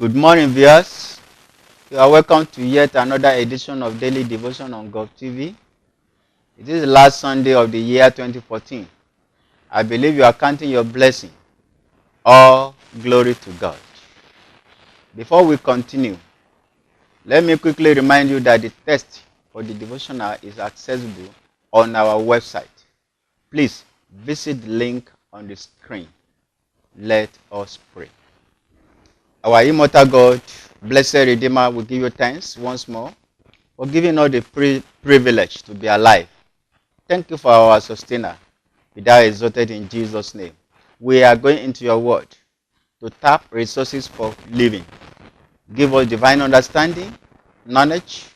Good morning, viewers. You are welcome to yet another edition of Daily Devotion on Gov TV. It is the last Sunday of the year 2014. I believe you are counting your blessing. All glory to God. Before we continue, let me quickly remind you that the text for the devotional is accessible on our website. Please visit the link on the screen. Let us pray. Our immortal God, blessed Redeemer, we give you thanks once more for giving us the privilege to be alive. Thank you for our sustainer. Be thou exalted in Jesus' name. We are going into your word to tap resources for living. Give us divine understanding, knowledge,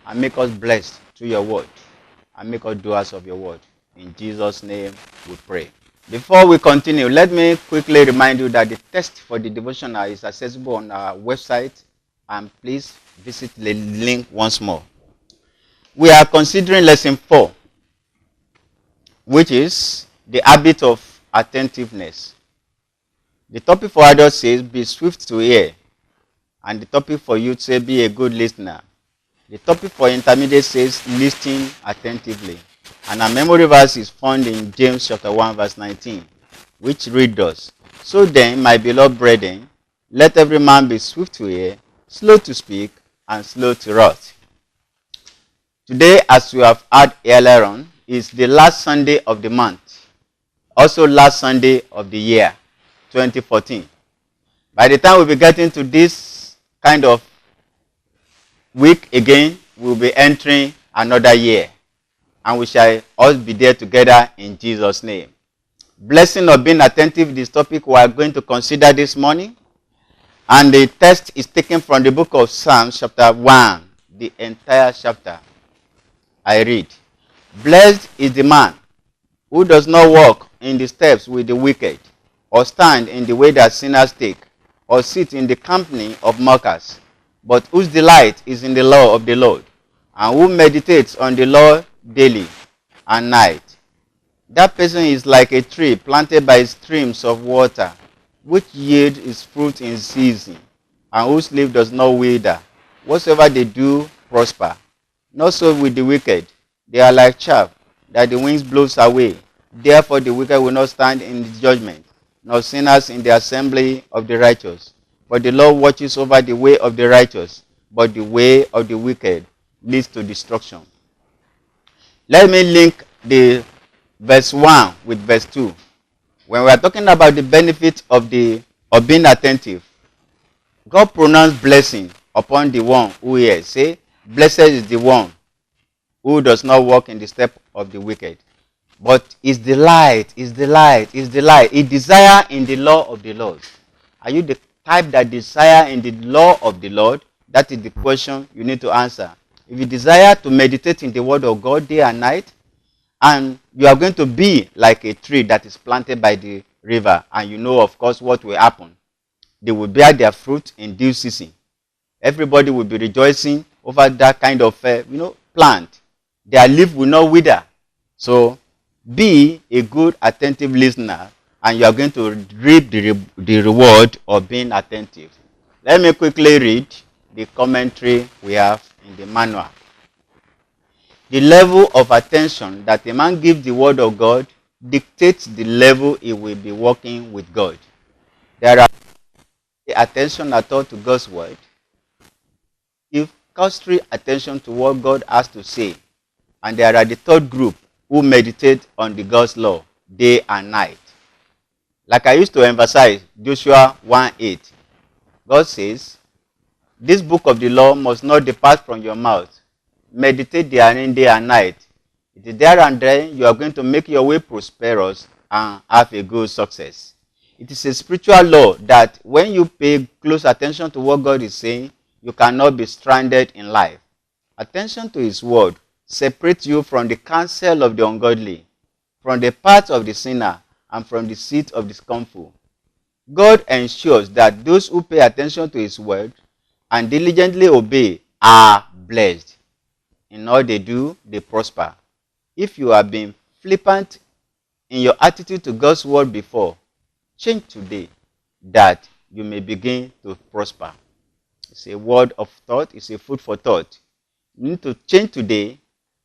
and make us blessed through your word, and make us doers of your word. In Jesus' name we pray. Before we continue, let me quickly remind you that the text for the devotional is accessible on our website, and please visit the link once more. We are considering lesson 4, which is the habit of attentiveness. The topic for adults says, be swift to hear, and the topic for youth says, be a good listener. The topic for intermediate says, listen attentively. And our memory verse is found in James chapter 1 verse 19, which reads thus, so then, my beloved brethren, let every man be swift to hear, slow to speak, and slow to wrath. Today, as we have heard earlier on, is the last Sunday of the month, also last Sunday of the year, 2014. By the time we'll be getting to this kind of week again, we'll be entering another year. And we shall all be there together in Jesus' name. Blessing of being attentive, this topic we are going to consider this morning. And the text is taken from the book of Psalms chapter 1, the entire chapter. I read, blessed is the man who does not walk in the steps with the wicked, or stand in the way that sinners take, or sit in the company of mockers, but whose delight is in the law of the Lord, and who meditates on the law daily and night. That person is like a tree planted by streams of water, which yield its fruit in season, and whose leaf does not wither. Whatsoever they do prosper. Not so with the wicked. They are like chaff that the winds blows away. Therefore the wicked will not stand in the judgment, nor sinners in the assembly of the righteous. For the Lord watches over the way of the righteous, but the way of the wicked leads to destruction. Let me link the verse 1 with verse 2. When we are talking about the benefit of being attentive, God pronounced blessing upon the one who hears. Say, blessed is the one who does not walk in the step of the wicked, but is delight. He desire in the law of the Lord. Are you the type that desire in the law of the Lord? That is the question you need to answer. If you desire to meditate in the word of God day and night, and you are going to be like a tree that is planted by the river, and you know, of course, what will happen. They will bear their fruit in due season. Everybody will be rejoicing over that kind of plant. Their leaf will not wither. So be a good, attentive listener, and you are going to reap the reward of being attentive. Let me quickly read the commentary we have in the manual. The level of attention that a man gives the word of God dictates the level he will be working with God. There are attention at all to God's word. Give cursory attention to what God has to say. And there are the third group who meditate on the God's law day and night. Like I used to emphasize, Joshua 1:8. God says, this book of the law must not depart from your mouth. Meditate therein day and night. It is there and then you are going to make your way prosperous and have a good success. It is a spiritual law that when you pay close attention to what God is saying, you cannot be stranded in life. Attention to his word separates you from the counsel of the ungodly, from the path of the sinner, and from the seat of the scornful. God ensures that those who pay attention to his word and diligently obey are blessed. In all they do, they prosper. If you have been flippant in your attitude to God's word before, change today that you may begin to prosper. It's a word of thought. It's a food for thought. You need to change today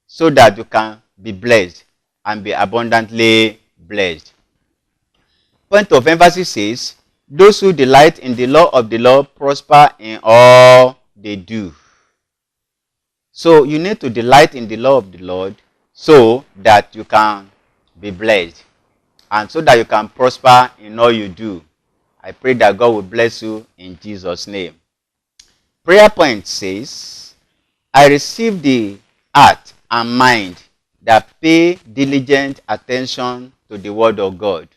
so that you can be blessed and be abundantly blessed. Point of emphasis says, those who delight in the law of the Lord prosper in all they do. So you need to delight in the law of the Lord so that you can be blessed and so that you can prosper in all you do. I pray that God will bless you in Jesus' name. Prayer point says, I receive the heart and mind that pay diligent attention to the word of God.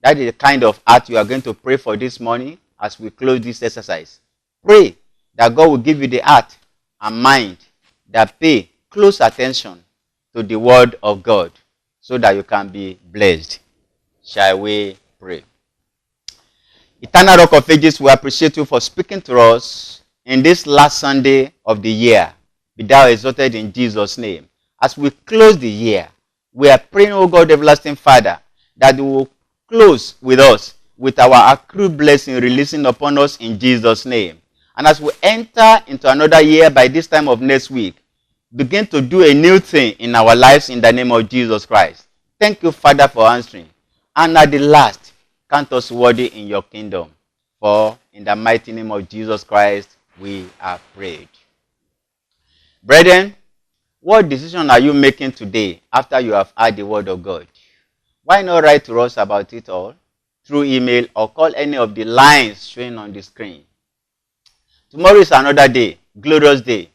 That is the kind of heart you are going to pray for this morning as we close this exercise. Pray that God will give you the heart and mind that pay close attention to the word of God so that you can be blessed. Shall we pray? Eternal Rock of Ages, we appreciate you for speaking to us in this last Sunday of the year. Be thou exalted in Jesus' name. As we close the year, we are praying, O God, everlasting Father, that you will close with us with our accrued blessing releasing upon us in Jesus' name. And as we enter into another year by this time of next week, begin to do a new thing in our lives in the name of Jesus Christ. Thank you, Father, for answering. And at the last, count us worthy in your kingdom. For in the mighty name of Jesus Christ, we are prayed. Brethren, what decision are you making today after you have heard the word of God? Why not write to us about it all through email or call any of the lines showing on the screen? Tomorrow is another day, glorious day,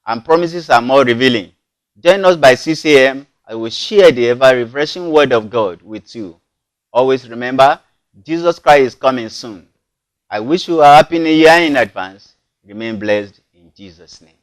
and promises are more revealing. Join us by 6 a.m. I will share the ever-refreshing word of God with you. Always remember, Jesus Christ is coming soon. I wish you a happy new year in advance. Remain blessed in Jesus' name.